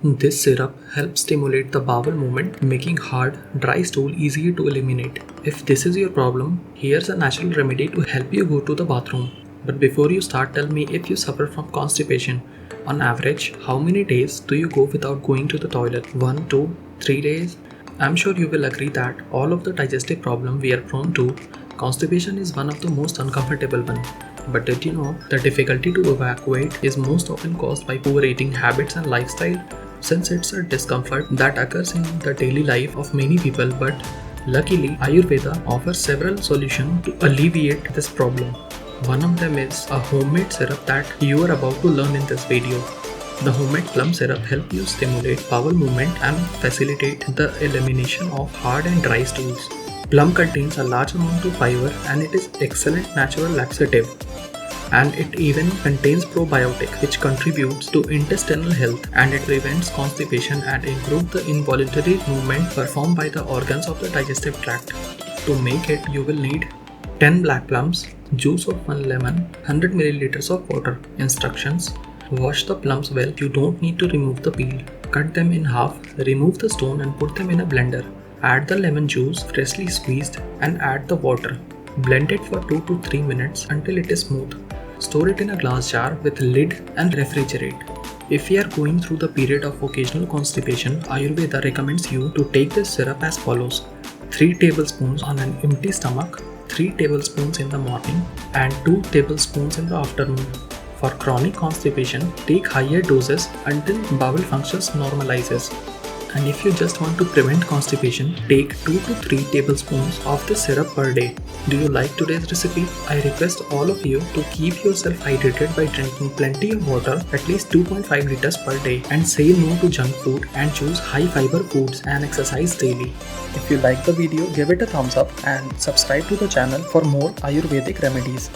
This syrup helps stimulate the bowel movement, making hard, dry stool easier to eliminate. If this is your problem, here's a natural remedy to help you go to the bathroom. But before you start, tell me if you suffer from constipation. On average, how many days do you go without going to the toilet? 1, 2, 3 days? I'm sure you will agree that all of the digestive problem we are prone to, constipation is one of the most uncomfortable one. But did you know the difficulty to evacuate is most often caused by poor eating habits and lifestyle? Since it's a discomfort that occurs in the daily life of many people, but luckily Ayurveda offers several solutions to alleviate this problem. One of them is a homemade syrup that you are about to learn in this video. The homemade plum syrup helps you stimulate bowel movement and facilitate the elimination of hard and dry stools. Plum contains a large amount of fiber and it is excellent natural laxative. And it even contains probiotic which contributes to intestinal health, and it prevents constipation and improves the involuntary movement performed by the organs of the digestive tract. To make it, you will need 10 black plums, juice of 1 lemon, 100 milliliters of water. Instructions: wash the plums well, you don't need to remove the peel. Cut them in half, remove the stone and put them in a blender. Add the lemon juice freshly squeezed and add the water. Blend it for 2 to 3 minutes until it is smooth. Store it in a glass jar with lid and refrigerate. If you are going through the period of occasional constipation, Ayurveda recommends you to take this syrup as follows: 3 tablespoons on an empty stomach, 3 tablespoons in the morning and 2 tablespoons in the afternoon. For chronic constipation, take higher doses until bowel functions normalizes. And if you just want to prevent constipation, take 2 to 3 tablespoons of this syrup per day. Do you like today's recipe? I request all of you to keep yourself hydrated by drinking plenty of water, at least 2.5 liters per day, and say no to junk food and choose high fiber foods and exercise daily. If you like the video, give it a thumbs up and subscribe to the channel for more Ayurvedic remedies.